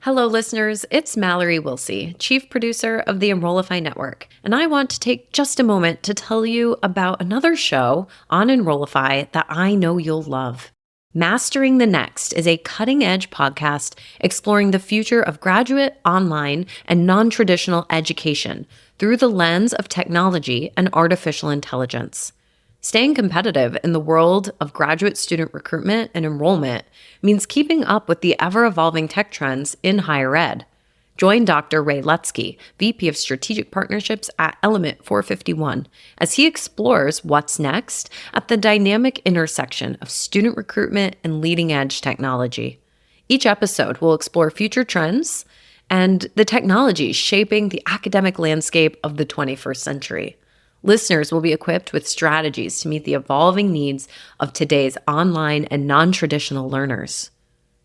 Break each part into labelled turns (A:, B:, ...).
A: Hello, listeners. It's Mallory Wilsey, Chief Producer of the Enrollify Network, and I want to take just a moment to tell you about another show on Enrollify that I know you'll love. Mastering the Next is a cutting-edge podcast exploring the future of graduate, online, and non-traditional education through the lens of technology and artificial intelligence. Staying competitive in the world of graduate student recruitment and enrollment means keeping up with the ever-evolving tech trends in higher ed. Join Dr. Ray Letsky, VP of Strategic Partnerships at Element 451, as he explores what's next at the dynamic intersection of student recruitment and leading-edge technology. Each episode will explore future trends and the technologies shaping the academic landscape of the 21st century. Listeners will be equipped with strategies to meet the evolving needs of today's online and non-traditional learners.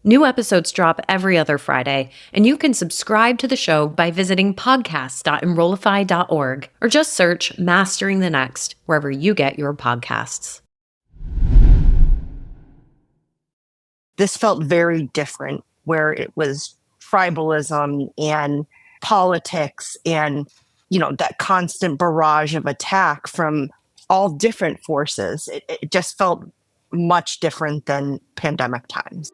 A: New episodes drop every other Friday, and you can subscribe to the show by visiting podcast.enrollify.org or just search Mastering the Next wherever you get your podcasts.
B: This felt very different, where it was tribalism and politics and that constant barrage of attack from all different forces. It just felt much different than pandemic times.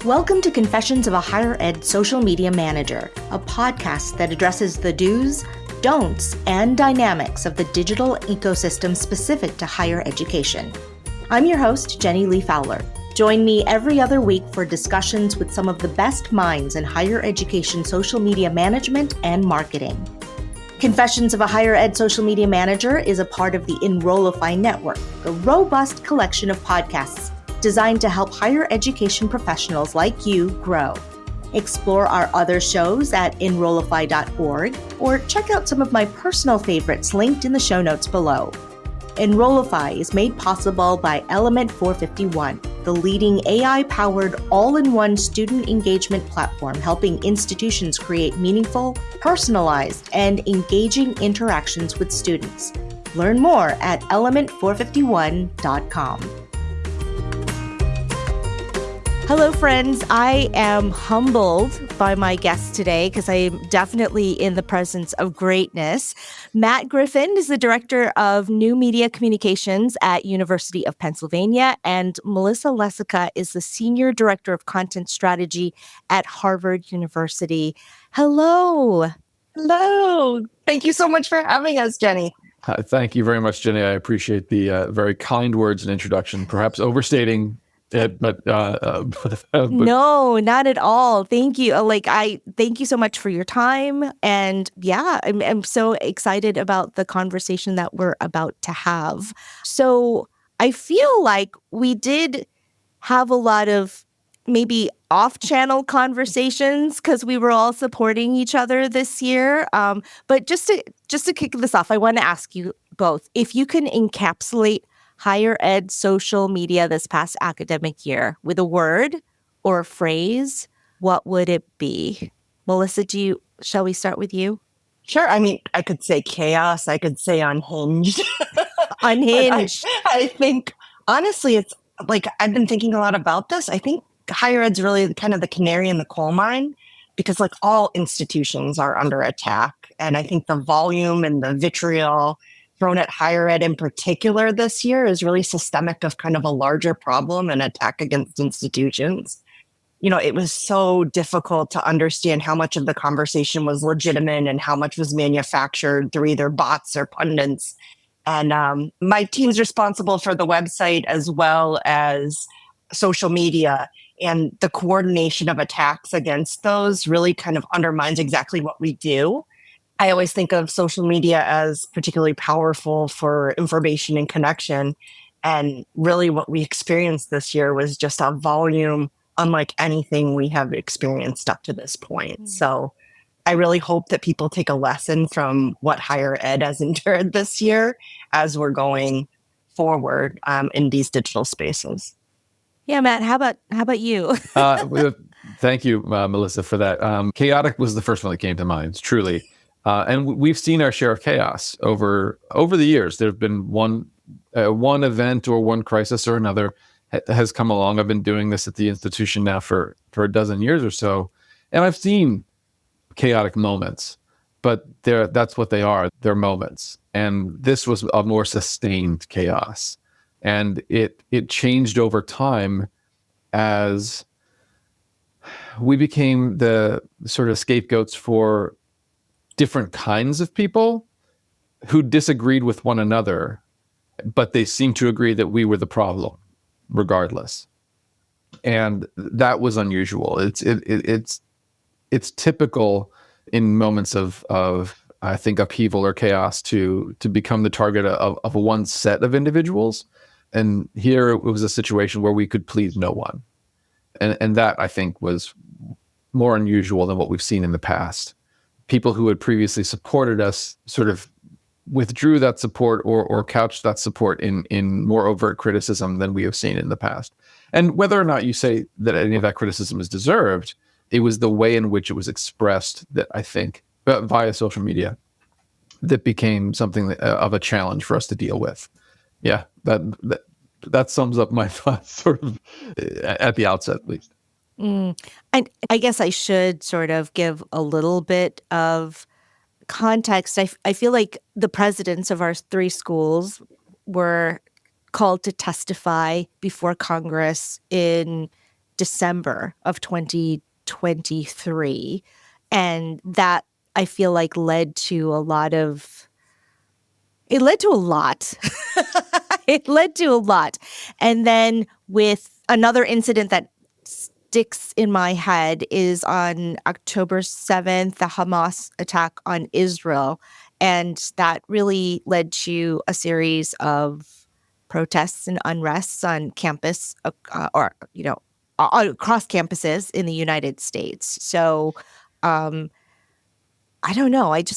C: Welcome to Confessions of a Higher Ed Social Media Manager, a podcast that addresses the do's, don'ts, and dynamics of the digital ecosystem specific to higher education. I'm your host, Jenny Li Fowler. Join me every other week for discussions with some of the best minds in higher education social media management and marketing. Confessions of a Higher Ed Social Media Manager is a part of the Enrollify Network, a robust collection of podcasts designed to help higher education professionals like you grow. Explore our other shows at enrollify.org or check out some of my personal favorites linked in the show notes below. Enrollify is made possible by Element 451, the leading AI-powered all-in-one student engagement platform helping institutions create meaningful, personalized, and engaging interactions with students. Learn more at element451.com. Hello, friends. I am humbled by my guest today because I am definitely in the presence of greatness. Matt Griffin is the Director of New Media Communications at University of Pennsylvania, and Melissa Lesica is the Senior Director of Content Strategy at Harvard University. Hello.
B: Hello. Thank you so much for having us, Jenny.
D: Thank you very much, Jenny. I appreciate the very kind words and introduction, perhaps overstating but
C: no, not at all. Thank you. Thank you so much for your time. And yeah, I'm so excited about the conversation that we're about to have. So I feel like we did have a lot of maybe off-channel conversations because we were all supporting each other this year. But just to kick this off, I want to ask you both if you can encapsulate higher ed social media this past academic year with a word or a phrase, what would it be? Melissa, shall we start with you?
B: Sure. I mean, I could say chaos. I could say unhinged.
C: Unhinged.
B: I think, honestly, it's like I've been thinking a lot about this. I think higher ed's really kind of the canary in the coal mine because like all institutions are under attack. And I think the volume and the vitriol thrown at higher ed in particular this year is really systemic of kind of a larger problem and attack against institutions. It was so difficult to understand how much of the conversation was legitimate and how much was manufactured through either bots or pundits. And my team's responsible for the website as well as social media, and the coordination of attacks against those really kind of undermines exactly what we do. I always think of social media as particularly powerful for information and connection. And really what we experienced this year was just a volume unlike anything we have experienced up to this point. So I really hope that people take a lesson from what higher ed has endured this year as we're going forward in these digital spaces.
C: Yeah, Matt, how about you?
D: Thank you, Melissa, for that. Chaotic was the first one that came to mind, truly. And we've seen our share of chaos over the years. There have been one one event or one crisis or another has come along. I've been doing this at the institution now for a dozen years or so, and I've seen chaotic moments, but that's what they are. They're moments. And this was a more sustained chaos. And it changed over time as we became the sort of scapegoats for different kinds of people who disagreed with one another, but they seemed to agree that we were the problem regardless. And that was unusual. It's typical in moments of I think upheaval or chaos to become the target of one set of individuals. And here it was a situation where we could please no one. And that, I think, was more unusual than what we've seen in the past. People who had previously supported us sort of withdrew that support or couched that support in more overt criticism than we have seen in the past. And whether or not you say that any of that criticism is deserved, it was the way in which it was expressed that I think, via social media, that became something of a challenge for us to deal with. Yeah, that sums up my thoughts sort of at the outset, at least.
C: I guess I should sort of give a little bit of context. I feel like the presidents of our 3 schools were called to testify before Congress in December of 2023. And that, I feel like, led to a lot. It led to a lot. And then with another incident that sticks in my head is on October 7th, the Hamas attack on Israel. And that really led to a series of protests and unrests on campus or across campuses in the United States. So I don't know. It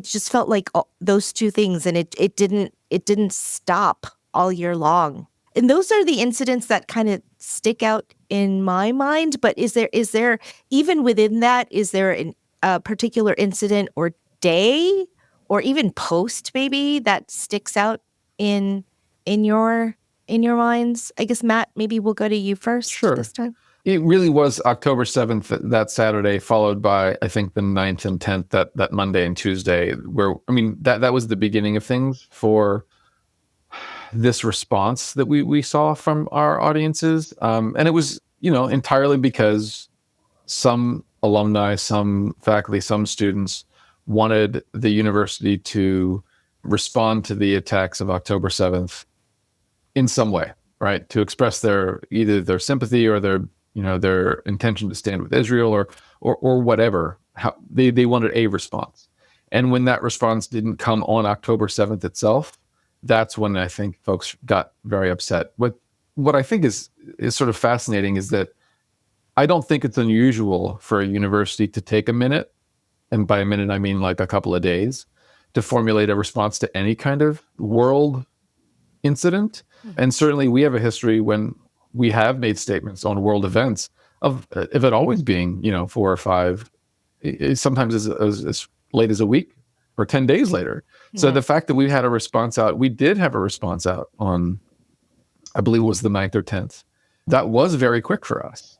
C: just felt like those 2 things, and it didn't stop all year long. And those are the incidents that kind of stick out in my mind. But is there even within that, is there a particular incident or day or even post maybe that sticks out in your minds? I guess, Matt, maybe we'll go to you first.
D: Sure.
C: This time.
D: It really was October 7th, that Saturday, followed by, I think, the 9th and 10th, that Monday and Tuesday, where, I mean, that was the beginning of things for this response that we saw from our audiences. And it was, entirely because some alumni, some faculty, some students wanted the university to respond to the attacks of October 7th in some way, right? To express either their sympathy or their intention to stand with Israel or whatever. How they wanted a response. And when that response didn't come on October 7th itself, that's when I think folks got very upset. What I think is sort of fascinating is that I don't think it's unusual for a university to take a minute, and by a minute I mean like a couple of days, to formulate a response to any kind of world incident. Mm-hmm. And certainly we have a history when we have made statements on world events of it always being, 4 or 5, sometimes as late as a week or 10 days later. Yeah. So the fact that we had a response out, we did have a response out on, I believe it was the 9th or 10th. That was very quick for us.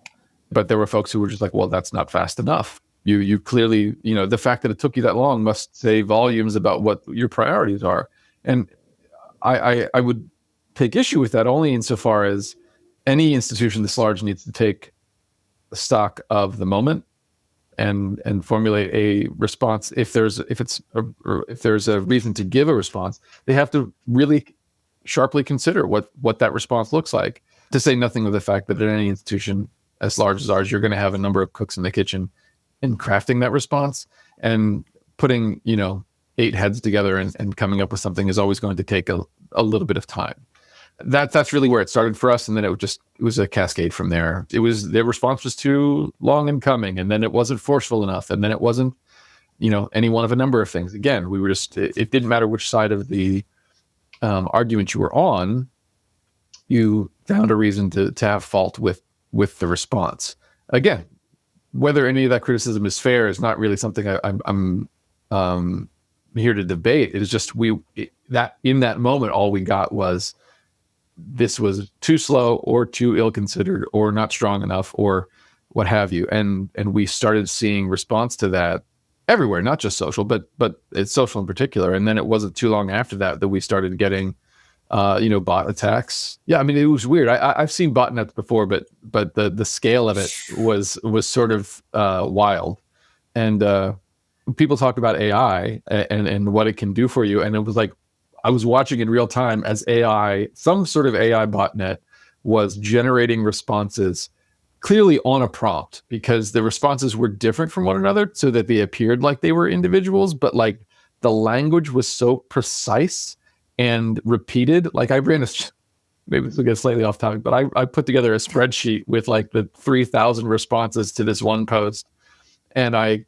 D: But there were folks who were just like, well, that's not fast enough. You clearly, the fact that it took you that long must say volumes about what your priorities are. And I would take issue with that only insofar as any institution this large needs to take stock of the moment and formulate a response. If there's a reason to give a response, they have to really sharply consider what that response looks like. To say nothing of the fact that at any institution as large as ours, you're going to have a number of cooks in the kitchen in crafting that response, and putting 8 heads together and coming up with something is always going to take a little bit of time. That's really where it started for us, and then it was a cascade from there. Their response was too long in coming, and then it wasn't forceful enough, and then it wasn't any one of a number of things. Again, we were it didn't matter which side of the argument you were on, you found a reason to have fault with the response. Again, whether any of that criticism is fair is not really something I'm here to debate. It is just that in that moment, all we got was this was too slow or too ill-considered or not strong enough or what have you. And we started seeing response to that everywhere, not just social, but it's social in particular. And then it wasn't too long after that we started getting, bot attacks. Yeah, I mean, it was weird. I've seen botnets before, but the scale of it was sort of wild. And people talk about AI and what it can do for you. And it was like, I was watching in real time as some sort of AI botnet was generating responses clearly on a prompt, because the responses were different from one another so that they appeared like they were individuals, but like the language was so precise and repeated. Like I ran maybe this will get slightly off topic, but I put together a spreadsheet with like the 3,000 responses to this one post, and I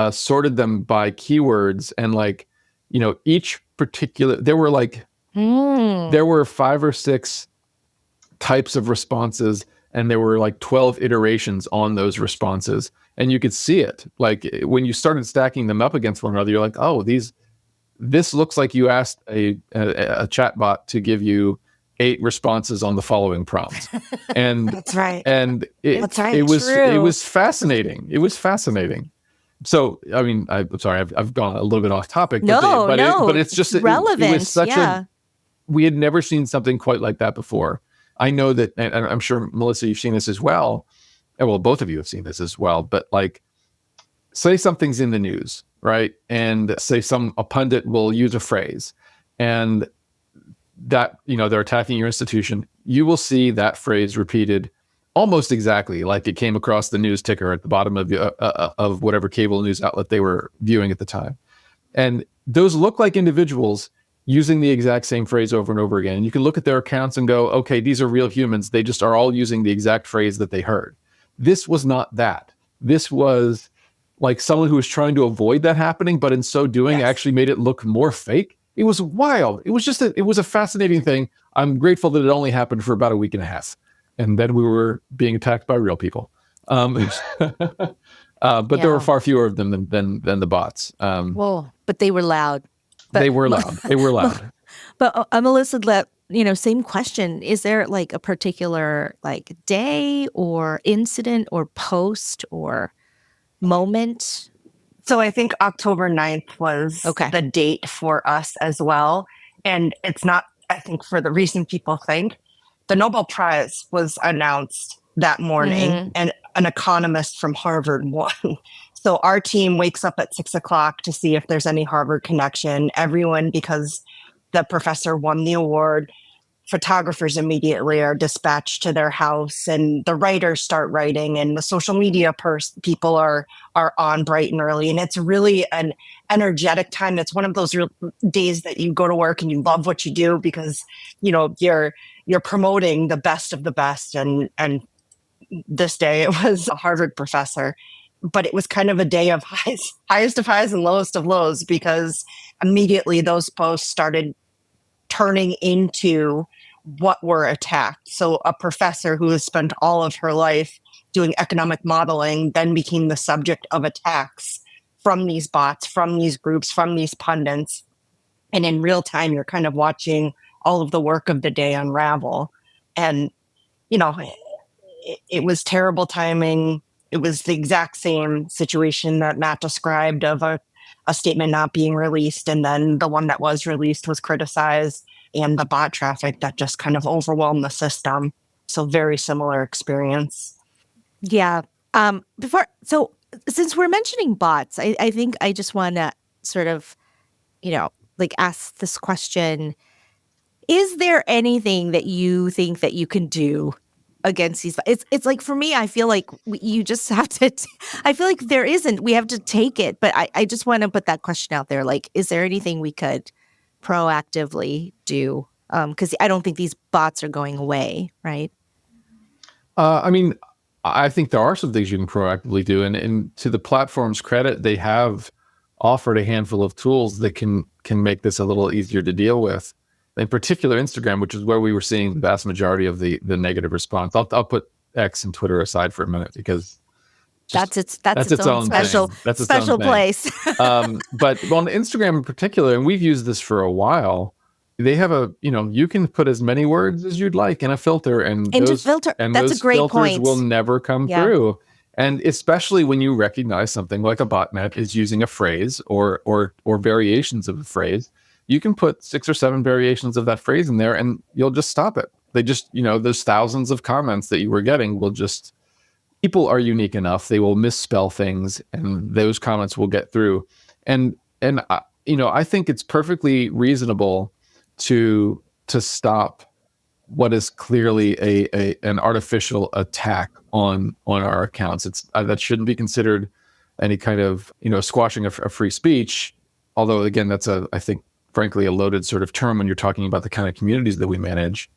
D: sorted them by keywords, and like, each particular, there were 5 or 6 types of responses, and there were like 12 iterations on those responses, and you could see it. Like when you started stacking them up against one another, you're like, oh, this looks like you asked a chatbot to give you 8 responses on the following prompt. And
B: That's right.
D: And it was fascinating. It was fascinating. So, I mean, I'm sorry, I've gone a little bit off topic. But it's just
C: relevant.
D: It was such we had never seen something quite like that before. I know that, and I'm sure, Melissa, you've seen this as well. Well, both of you have seen this as well. But like, say something's in the news, right? And say a pundit will use a phrase, and that, they're attacking your institution. You will see that phrase repeated almost exactly like it came across the news ticker at the bottom of whatever cable news outlet they were viewing at the time. And those look like individuals using the exact same phrase over and over again. And you can look at their accounts and go, okay, these are real humans. They just are all using the exact phrase that they heard. This was not that. This was like someone who was trying to avoid that happening, but in so doing actually made it look more fake. It was wild. It was it was a fascinating thing. I'm grateful that it only happened for about a week and a half. And then we were being attacked by real people. But there were far fewer of them than the bots.
C: But they were loud.
D: They were loud. They were loud.
C: But Melissa, same question. Is there like a particular like day or incident or post or moment?
B: So I think October 9th was the date for us as well. And it's not, I think, for the reason people think. The Nobel Prize was announced that morning, and an economist from Harvard won. So our team wakes up at 6 o'clock to see if there's any Harvard connection. Everyone, because the professor won the award, photographers immediately are dispatched to their house, and the writers start writing, and the social media people are on bright and early. And it's really an energetic time. It's one of those real days that you go to work and you love what you do because, you're promoting the best of the best. And this day it was a Harvard professor, but it was kind of a day of highest of highs and lowest of lows, because immediately those posts started turning into what were attacked. So a professor who has spent all of her life doing economic modeling then became the subject of attacks from these bots, from these groups, from these pundits. And in real time, you're kind of watching all of the work of the day unravel. And, it was terrible timing. It was the exact same situation that Matt described of a statement not being released, and then the one that was released was criticized, and the bot traffic that just kind of overwhelmed the system. So very similar experience.
C: Yeah. Since we're mentioning bots, I think I just want to sort of, ask this question. Is there anything that you think that you can do against these? It's like, for me, I feel like you just have to, I feel like there isn't, we have to take it. But I just want to put that question out there. Like, is there anything we could proactively do? Because I don't think these bots are going away, right?
D: I mean, I think there are some things you can proactively do. And to the platform's credit, they have offered a handful of tools that can make this a little easier to deal with. In particular, Instagram, which is where we were seeing the vast majority of the negative response. I'll put X and Twitter aside for a minute, because
C: that's its own special
D: thing. That's its own
C: place.
D: But on Instagram in particular, and we've used this for a while, they have you can put as many words as you'd like in a filter, and
C: That's
D: those
C: a great
D: filters
C: point.
D: will never come through. And especially when you recognize something like a botnet is using a phrase or variations of a phrase, you can put 6 or 7 variations of that phrase in there and you'll just stop it. They just, those thousands of comments that you were getting will just, people are unique enough. They will misspell things and those comments will get through. And I think it's perfectly reasonable to stop what is clearly an artificial attack on our accounts. It's that shouldn't be considered any kind of squashing of free speech. Although again, that's I think frankly a loaded sort of term when you're talking about the kind of communities that we manage.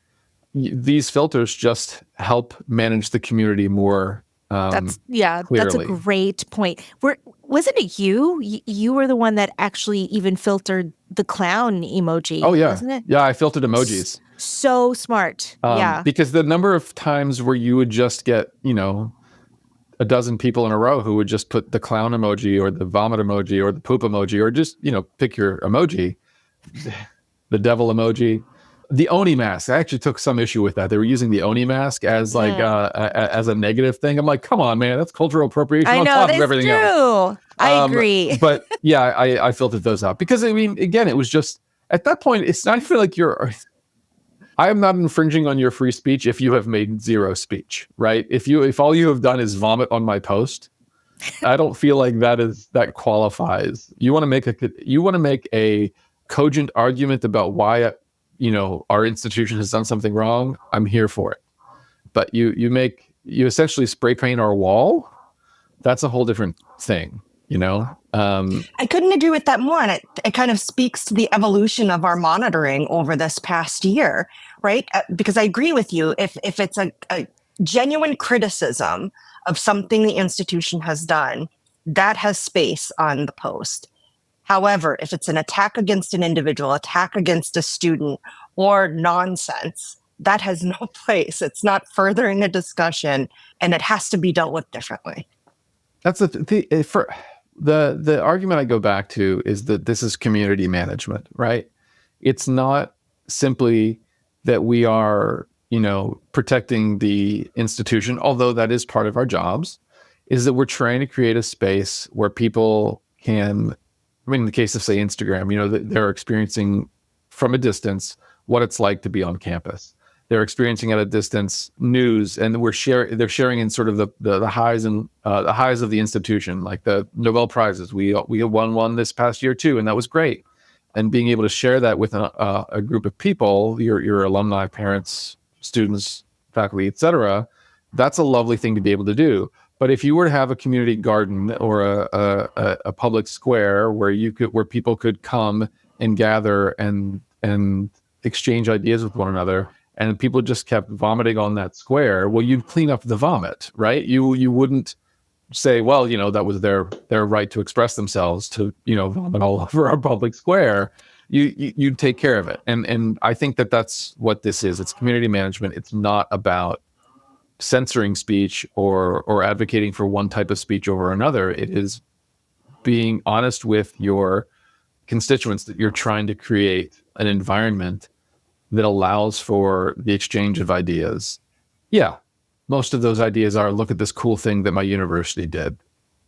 D: These filters just help manage the community more.
C: That's a
D: clearly.
C: great point. Wasn't it you? You were the one that actually even filtered the clown emoji.
D: Oh yeah,
C: wasn't it?
D: Yeah, I filtered emojis.
C: So smart.
D: Because the number of times where you would just get a dozen people in a row who would just put the clown emoji or the vomit emoji or the poop emoji or just pick your emoji, the devil emoji. The Oni mask, I actually took some issue with that. They were using the Oni mask as as a negative thing. I'm like, come on, man, that's cultural appropriation on top of everything else.
C: I agree.
D: But yeah, I filtered those out because again, it was just at that point, it's not even like I am not infringing on your free speech if you have made zero speech, right? If all you have done is vomit on my post, I don't feel like that qualifies. You want to make a cogent argument about why our institution has done something wrong, I'm here for it. But you essentially spray paint our wall. That's a whole different thing,
B: I couldn't agree with that more. And it kind of speaks to the evolution of our monitoring over this past year, right? Because I agree with you. If it's a genuine criticism of something the institution has done, that has space on the post. However, if it's an attack against an individual, attack against a student, or nonsense, that has no place. It's not furthering a discussion, and it has to be dealt with differently.
D: That's the argument I go back to is that this is community management, right? It's not simply that we are, protecting the institution, although that is part of our jobs, is that we're trying to create a space where people can, in the case of, say, Instagram, they're experiencing from a distance what it's like to be on campus. They're experiencing at a distance news, and they're sharing in sort of the highs and the highs of the institution, like the Nobel Prizes. We won one this past year too, and that was great. And being able to share that with a group of people, your alumni, parents, students, faculty, etc., that's a lovely thing to be able to do. But if you were to have a community garden or a public square where people could come and gather and exchange ideas with one another, and people just kept vomiting on that square, well, you'd clean up the vomit, right? You wouldn't say, well, that was their right to express themselves to, vomit all over our public square. You'd take care of it. And I think that's what this is. It's community management. It's not about censoring speech or advocating for one type of speech over another. It is being honest with your constituents that you're trying to create an environment that allows for the exchange of ideas. Yeah, most of those ideas are, look at this cool thing that my university did,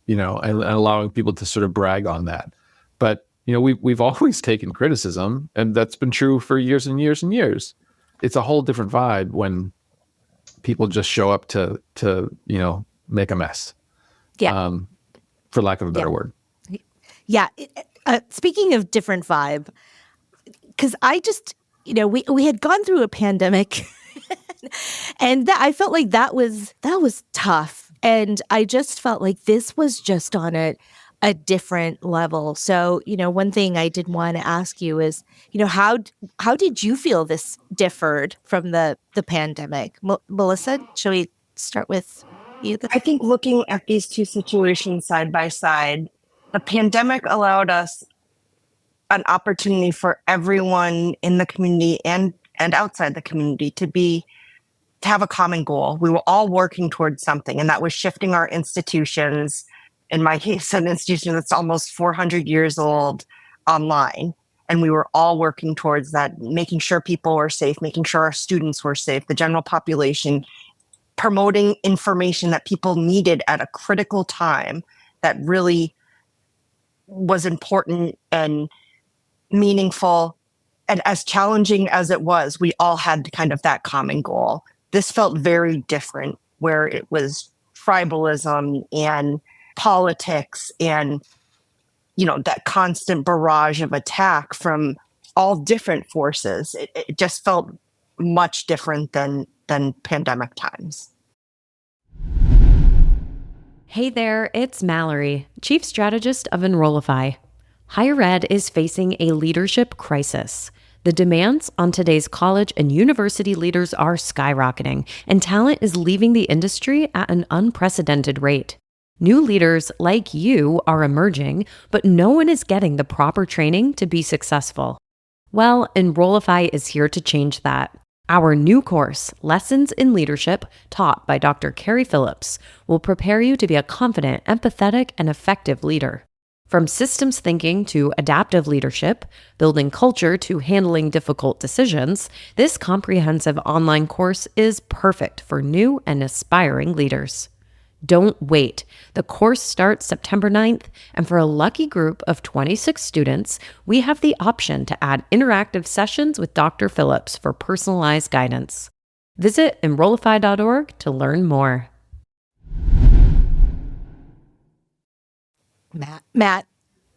D: and allowing people to sort of brag on that. But, we've always taken criticism, and that's been true for years and years and years. It's a whole different vibe when people just show up to make a mess.
C: Yeah.
D: For lack of a better word.
C: Yeah. Speaking of different vibe, because I just, we had gone through a pandemic and I felt like that was tough. And I just felt like this was just on a different level. So, one thing I did want to ask you is, how did you feel this differed from the pandemic? Melissa, shall we start with you?
B: I think looking at these two situations side by side, the pandemic allowed us an opportunity for everyone in the community and outside the community to have a common goal. We were all working towards something, and that was shifting our institutions, in my case, an institution that's almost 400 years old, online. And we were all working towards that, making sure people were safe, making sure our students were safe, the general population, promoting information that people needed at a critical time that really was important and meaningful. And as challenging as it was, we all had kind of that common goal. This felt very different, where it was tribalism and politics and, that constant barrage of attack from all different forces. It just felt much different than pandemic times.
A: Hey there, it's Mallory, Chief Strategist of Enrollify. Higher ed is facing a leadership crisis. The demands on today's college and university leaders are skyrocketing, and talent is leaving the industry at an unprecedented rate. New leaders like you are emerging, but no one is getting the proper training to be successful. Well, Enrollify is here to change that. Our new course, Lessons in Leadership, taught by Dr. Carrie Phillips, will prepare you to be a confident, empathetic, and effective leader. From systems thinking to adaptive leadership, building culture to handling difficult decisions, this comprehensive online course is perfect for new and aspiring leaders. Don't wait. The course starts September 9th, and for a lucky group of 26 students, we have the option to add interactive sessions with Dr. Phillips for personalized guidance. Visit Enrollify.org to learn more.
C: Matt,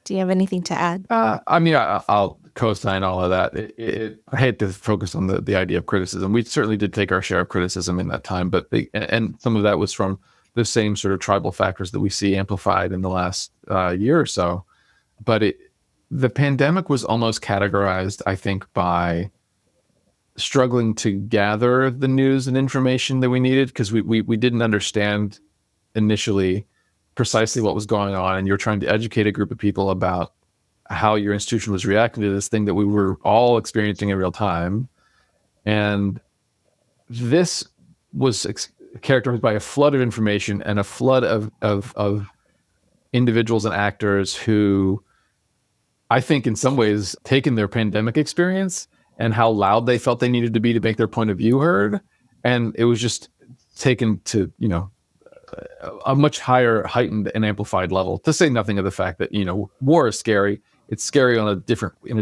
C: do you have anything to add?
D: I'll co-sign all of that. I hate to focus on the idea of criticism. We certainly did take our share of criticism in that time, and some of that was from the same sort of tribal factors that we see amplified in the last year or so. But the pandemic was almost categorized, I think, by struggling to gather the news and information that we needed, because we didn't understand initially precisely what was going on, and you're trying to educate a group of people about how your institution was reacting to this thing that we were all experiencing in real time. And this was characterized by a flood of information and a flood of individuals and actors who, I think in some ways, taken their pandemic experience and how loud they felt they needed to be to make their point of view heard. And it was just taken to, a much higher, heightened and amplified level, to say nothing of the fact that, war is scary. It's scary in a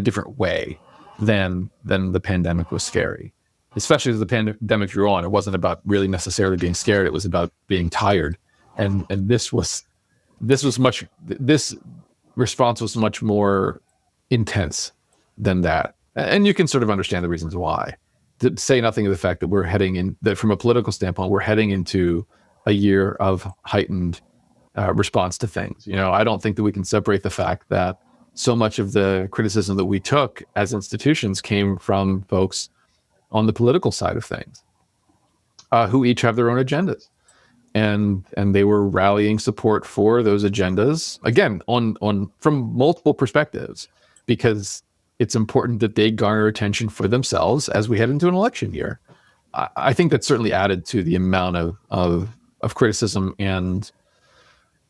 D: different way than the pandemic was scary. Especially as the pandemic drew on, it wasn't about really necessarily being scared. It was about being tired, and this response was much more intense than that. And you can sort of understand the reasons why. To say nothing of the fact that from a political standpoint, we're heading into a year of heightened response to things. I don't think that we can separate the fact that so much of the criticism that we took as institutions came from folks on the political side of things, who each have their own agendas, and they were rallying support for those agendas, again, on from multiple perspectives, because it's important that they garner attention for themselves as we head into an election year. I think that certainly added to the amount of criticism and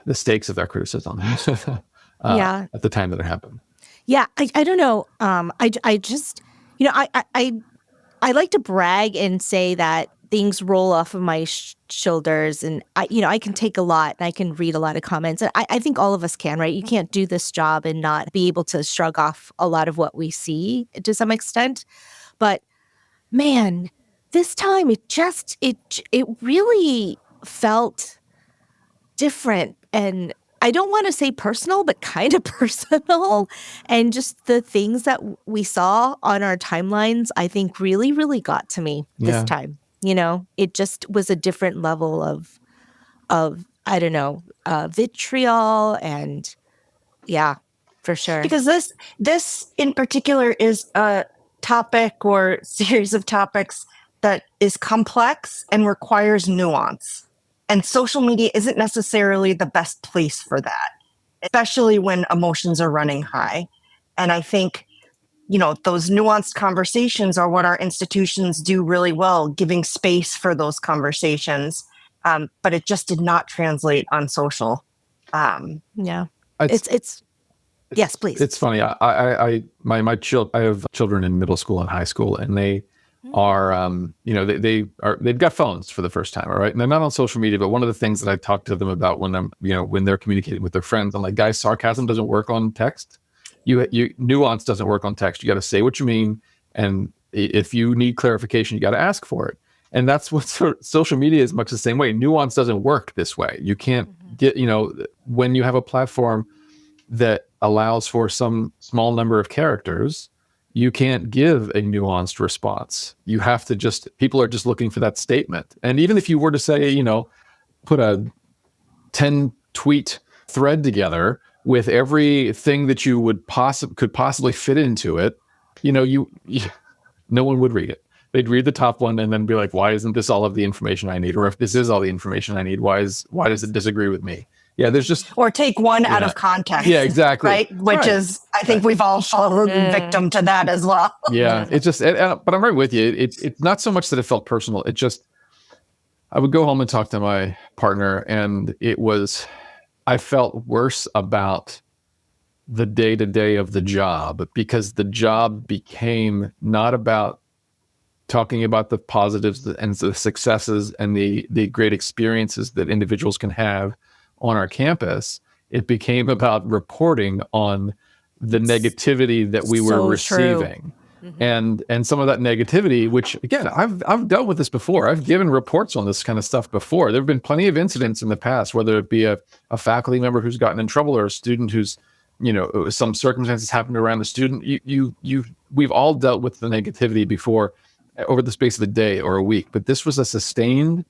D: the stakes of that criticism at the time that it happened.
C: Yeah, I don't know. I just, I like to brag and say that things roll off of my shoulders, and I can take a lot and I can read a lot of comments. And I think all of us can, right? You can't do this job and not be able to shrug off a lot of what we see to some extent. But man, this time it really felt different, and I don't want to say personal, but kind of personal. And just the things that we saw on our timelines, I think really, really got to me this time. It just was a different level of I don't know, vitriol, and yeah, for sure.
B: Because this in particular is a topic or series of topics that is complex and requires nuance. And social media isn't necessarily the best place for that, especially when emotions are running high. And I think, those nuanced conversations are what our institutions do really well, giving space for those conversations. But it just did not translate on social.
C: Yeah. It's Yes, please.
D: It's funny. I have children in middle school and high school, and they are, they've got phones for the first time. All right. And they're not on social media, but one of the things that I talk to them about when they're communicating with their friends, I'm like, guys, sarcasm doesn't work on text. Nuance doesn't work on text. You got to say what you mean. And if you need clarification, you got to ask for it. And that's what social media is much the same way. Nuance doesn't work this way. You can't get, when you have a platform that allows for some small number of characters, you can't give a nuanced response. You have to people are just looking for that statement. And even if you were to say, put a 10 tweet thread together with everything that you could possibly fit into it, no one would read it. They'd read the top one and then be like, why isn't this all of the information I need? Or if this is all the information I need, why does it disagree with me? Yeah, there's just...
B: Or take one out of context.
D: Yeah, exactly.
B: Right? Which is, I think we've all fallen victim to that as well.
D: Yeah, it's just... but I'm right with you. It's not so much that it felt personal. It just... I would go home and talk to my partner, and I felt worse about the day-to-day of the job, because the job became not about talking about the positives and the successes and the great experiences that individuals can have on our campus. It became about reporting on the negativity that we were receiving. Mm-hmm. And some of that negativity, which again, I've dealt with this before. I've given reports on this kind of stuff before. There have been plenty of incidents in the past, whether it be a faculty member who's gotten in trouble or a student who's, some circumstances happened around the student. We've all dealt with the negativity before over the space of a day or a week, but this was a sustained,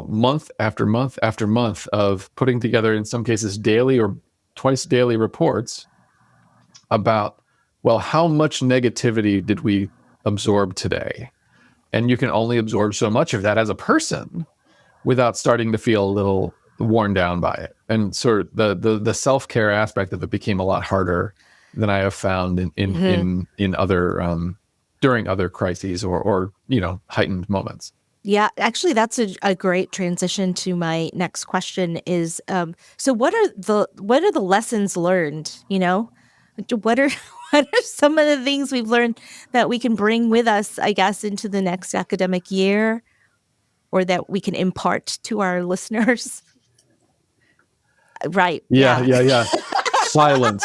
D: month after month after month of putting together, in some cases, daily or twice daily reports about, well, how much negativity did we absorb today? And you can only absorb so much of that as a person without starting to feel a little worn down by it. And sort of the self-care aspect of it became a lot harder than I have found in other during other crises or heightened moments.
C: Yeah, actually, that's a great transition to my next question. Is so what are the lessons learned? What are some of the things we've learned that we can bring with us, I guess, into the next academic year, or that we can impart to our listeners? Right.
D: Yeah. Silence.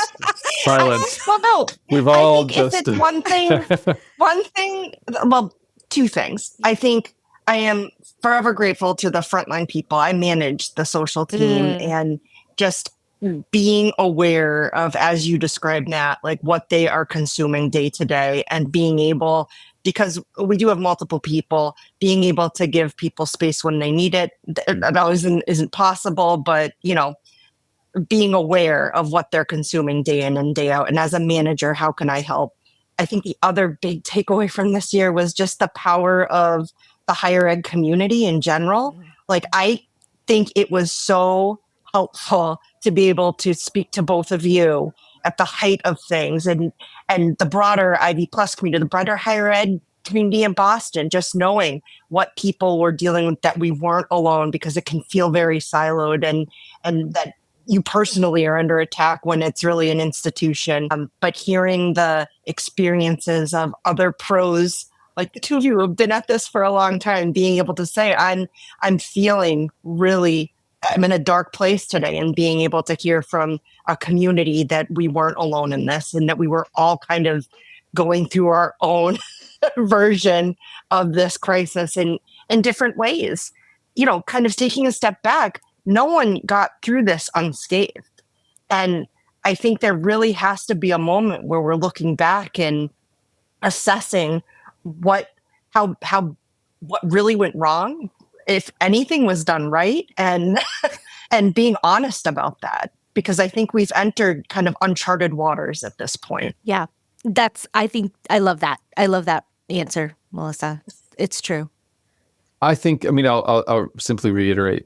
B: Well, no.
D: We've all
B: just... If it's one thing, well, two things. I think I am forever grateful to the frontline people. I manage the social team and just being aware of, as you described, Nat, like what they are consuming day to day, and being able, because we do have multiple people, being able to give people space when they need it. That always isn't possible, but being aware of what they're consuming day in and day out. And as a manager, how can I help? I think the other big takeaway from this year was just the power of the higher ed community in general. Like, I think it was so helpful to be able to speak to both of you at the height of things, and the broader Ivy Plus community, the broader higher ed community in Boston, just knowing what people were dealing with, that we weren't alone, because it can feel very siloed, and that you personally are under attack when it's really an institution. But hearing the experiences of other pros, like the two of you who have been at this for a long time, being able to say, I'm feeling really, I'm in a dark place today, and being able to hear from a community that we weren't alone in this, and that we were all kind of going through our own version of this crisis in different ways. Kind of taking a step back, no one got through this unscathed. And I think there really has to be a moment where we're looking back and assessing what really went wrong, if anything was done right, and being honest about that, because I think we've entered kind of uncharted waters at this point.
C: Yeah, I love that. I love that answer, Melissa. It's true.
D: I'll simply reiterate,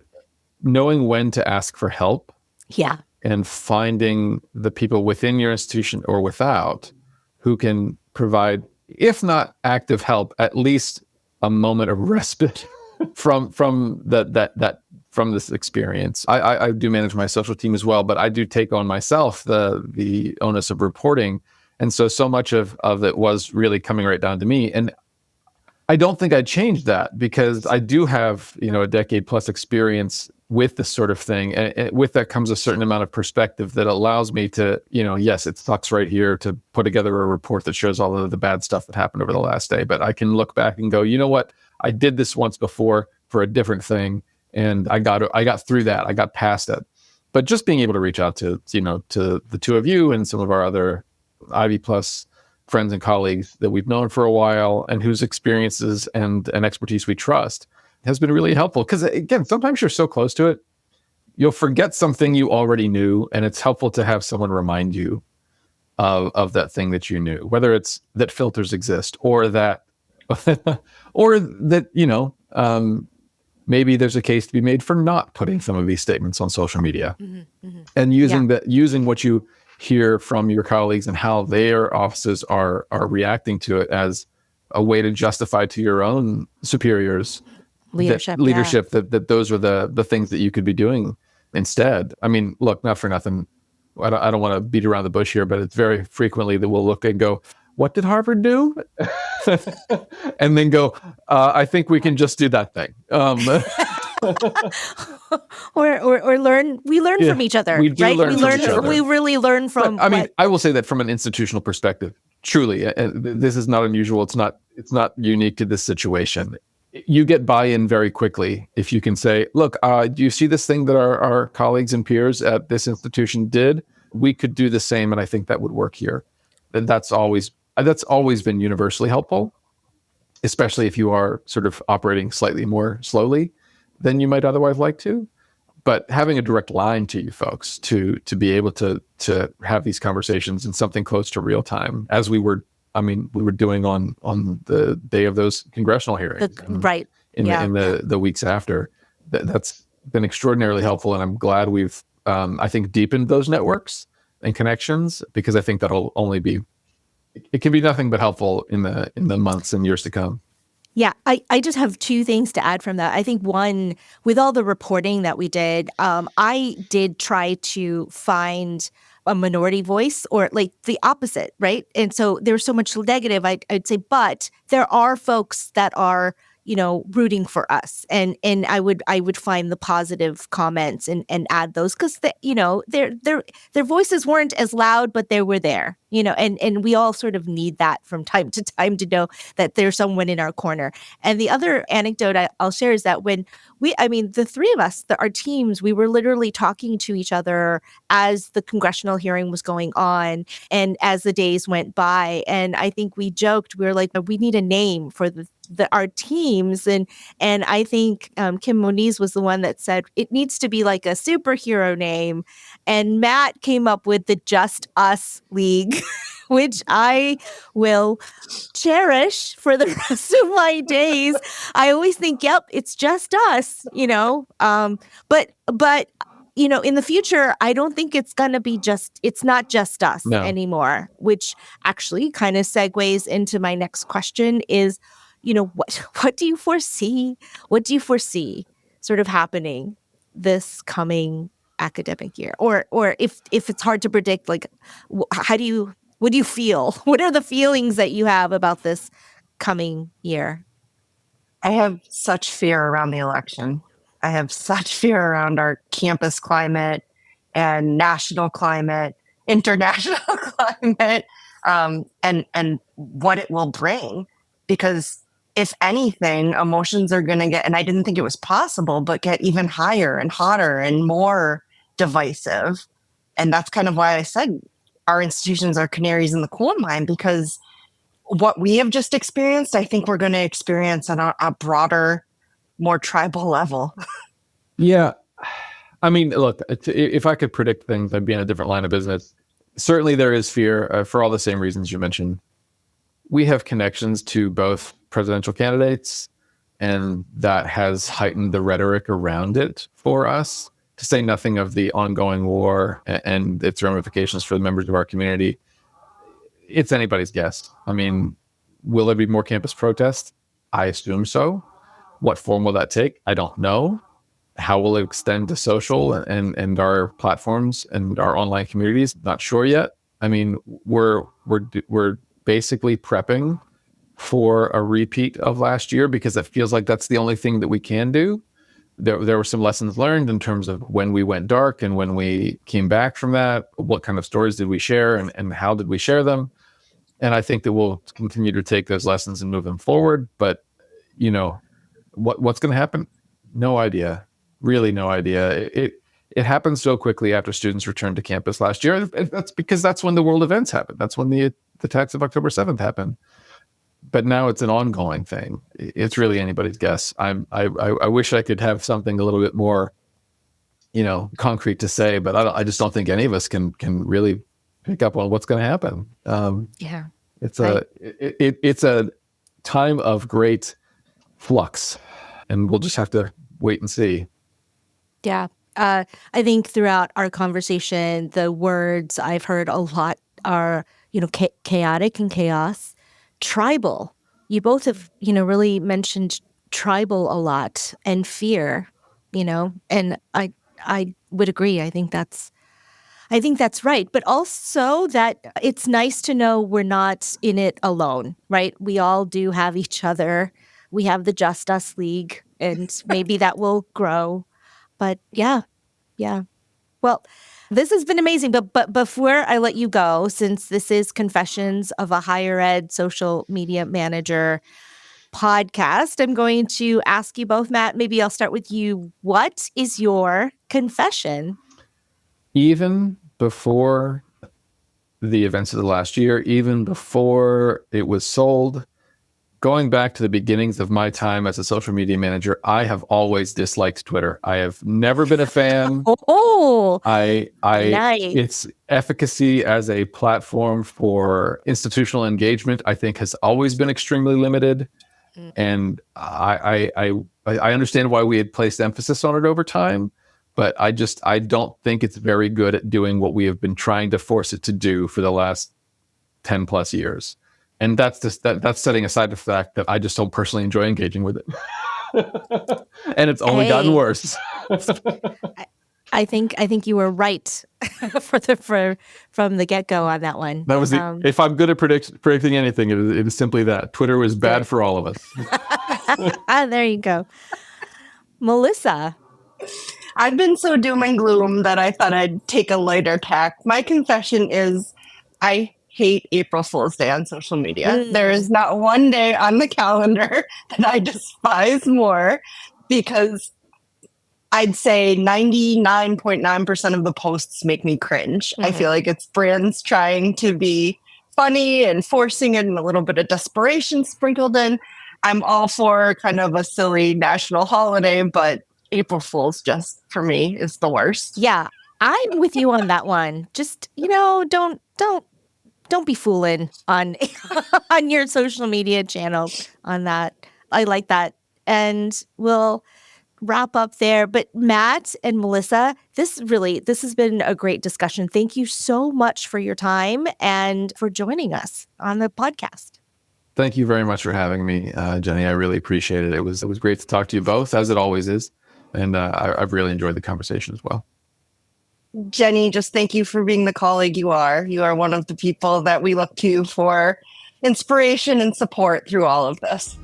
D: knowing when to ask for help.
C: Yeah.
D: And finding the people within your institution or without who can provide, if not active help, at least a moment of respite from that from this experience. I do manage my social team as well, but I do take on myself the onus of reporting. And so much of it was really coming right down to me. And I don't think I'd change that because I do have, a decade plus experience with this sort of thing. And with that comes a certain amount of perspective that allows me to, yes, it sucks right here to put together a report that shows all of the bad stuff that happened over the last day. But I can look back and go, you know what? I did this once before for a different thing. And I got through that. I got past it. But just being able to reach out to the two of you and some of our other Ivy Plus friends and colleagues that we've known for a while and whose experiences and expertise we trust has been really helpful. Because again, sometimes you're so close to it, you'll forget something you already knew. And it's helpful to have someone remind you of that thing that you knew, whether it's that filters exist or that, or that, maybe there's a case to be made for not putting some of these statements on social media and using what you hear from your colleagues and how their offices are reacting to it as a way to justify to your own superiors leadership that those are the things that you could be doing instead. I mean, look, not for nothing. I don't want to beat around the bush here, but it's very frequently that we'll look and go, what did Harvard do? And then go, I think we can just do that thing.
E: or learn. We learn from each other,
D: right?
E: We really learn from.
D: But, I will say that from an institutional perspective, truly, this is not unusual. It's not unique to this situation. You get buy-in very quickly if you can say, look, do you see this thing that our colleagues and peers at this institution did? We could do the same, and I think that would work here. That's always been universally helpful, especially if you are sort of operating slightly more slowly than you might otherwise like to. But having a direct line to you folks to be able to have these conversations in something close to real time, as we were doing on the day of those congressional hearings, in the weeks after. That's been extraordinarily helpful, and I'm glad we've I think deepened those networks and connections, because I think that'll only be. It can be nothing but helpful in the months and years to come.
E: Yeah, I just have two things to add from that. I think one, with all the reporting that we did, I did try to find a minority voice or like the opposite, right? And so there's so much negative, I'd say, but there are folks that are, rooting for us. And I would find the positive comments and add those because, their voices weren't as loud, but they were there, and we all sort of need that from time to time to know that there's someone in our corner. And the other anecdote I'll share is that when the three of us, our teams, we were literally talking to each other as the congressional hearing was going on and as the days went by. And I think we joked, we were like, we need a name for our teams. And I think Kim Moniz was the one that said it needs to be like a superhero name. And Matt came up with the Just Us League, which I will cherish for the rest of my days. I always think, yep, it's just us, but in the future, I don't think it's going to be it's not just us anymore, which actually kind of segues into my next question is, what do you foresee? What do you foresee sort of happening this coming academic year? Or if it's hard to predict, like, what do you feel? What are the feelings that you have about this coming year?
B: I have such fear around the election. I have such fear around our campus climate and national climate, international climate, and what it will bring. Because if anything, emotions are going to get, and I didn't think it was possible, but get even higher and hotter and more divisive. And that's kind of why I said our institutions are canaries in the coal mine, because what we have just experienced, I think we're going to experience on a broader, more tribal level.
D: Yeah. I mean, look, if I could predict things, I'd be in a different line of business. Certainly there is fear for all the same reasons you mentioned. We have connections to both presidential candidates, and that has heightened the rhetoric around it for us, to say nothing of the ongoing war and its ramifications for the members of our community. It's anybody's guess. I mean, will there be more campus protests? I assume so. What form will that take? I don't know. How will it extend to social and our platforms and our online communities? Not sure yet. I mean, we're basically prepping for a repeat of last year because it feels like that's the only thing that we can do. There were some lessons learned in terms of when we went dark and when we came back from that. What kind of stories did we share and how did we share them? And I think that we'll continue to take those lessons and move them forward. But, what's going to happen? No idea. Really no idea. It happened so quickly after students returned to campus last year. That's because that's when the world events happened. That's when the attacks of October 7th happened. But now it's an ongoing thing. It's really anybody's guess. I wish I could have something a little bit more, concrete to say, but I just don't think any of us can really pick up on what's going to happen.
E: Yeah,
D: it's a time of great flux, and we'll just have to wait and see.
E: Yeah. I think throughout our conversation, the words I've heard a lot are, chaotic and chaos. Tribal. You both have, really mentioned tribal a lot, and fear, and I would agree. I think that's right. But also that it's nice to know we're not in it alone, right? We all do have each other. We have the Just Us League, and maybe that will grow. But yeah. Well, this has been amazing. But before I let you go, since this is Confessions of a Higher Ed Social Media Manager podcast, I'm going to ask you both, Matt, maybe I'll start with you. What is your confession?
D: Even before the events of the last year, even before it was sold, going back to the beginnings of my time as a social media manager, I have always disliked Twitter. I have never been a fan.
E: Nice.
D: Its efficacy as a platform for institutional engagement, I think, has always been extremely limited. And I understand why we had placed emphasis on it over time, but I don't think it's very good at doing what we have been trying to force it to do for the last 10 plus years. And that's setting aside the fact that I just don't personally enjoy engaging with it. And it's only gotten worse.
E: I think you were right from the get-go on that one.
D: That was if I'm good at predicting anything, it is simply that. Twitter was bad for all of us.
E: There you go. Melissa.
B: I've been so doom and gloom that I thought I'd take a lighter tack. My confession is I hate April Fool's Day on social media. There is not one day on the calendar that I despise more, because I'd say 99.9% of the posts make me cringe. I feel like it's brands trying to be funny and forcing it, and a little bit of desperation sprinkled in. I'm all for kind of a silly national holiday, but April Fool's just, for me, is the worst.
E: Yeah, I'm with you on that one. Just, don't be fooling on on your social media channels on that. I like that. And we'll wrap up there. But Matt and Melissa, this has been a great discussion. Thank you so much for your time and for joining us on the podcast.
D: Thank you very much for having me, Jenny. I really appreciate it. It was great to talk to you both, as it always is. And I've really enjoyed the conversation as well.
B: Jenny, just thank you for being the colleague you are. You are one of the people that we look to for inspiration and support through all of this.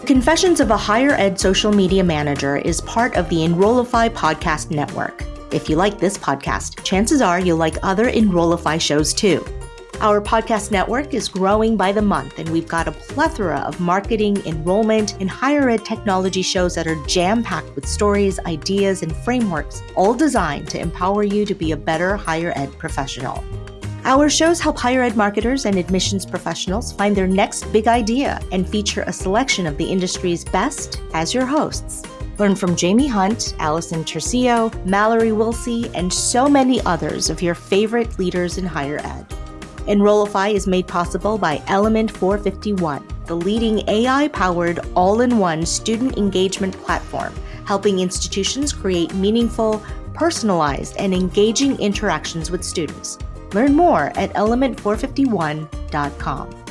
C: Confessions of a Higher Ed Social Media Manager is part of the Enrollify podcast network. If you like this podcast, chances are you'll like other Enrollify shows too. Our podcast network is growing by the month, and we've got a plethora of marketing, enrollment, and higher ed technology shows that are jam-packed with stories, ideas, and frameworks, all designed to empower you to be a better higher ed professional. Our shows help higher ed marketers and admissions professionals find their next big idea and feature a selection of the industry's best as your hosts. Learn from Jamie Hunt, Allison Tercio, Mallory Wilsey, and so many others of your favorite leaders in higher ed. Enrollify is made possible by Element 451, the leading AI-powered all-in-one student engagement platform, helping institutions create meaningful, personalized, and engaging interactions with students. Learn more at element451.com.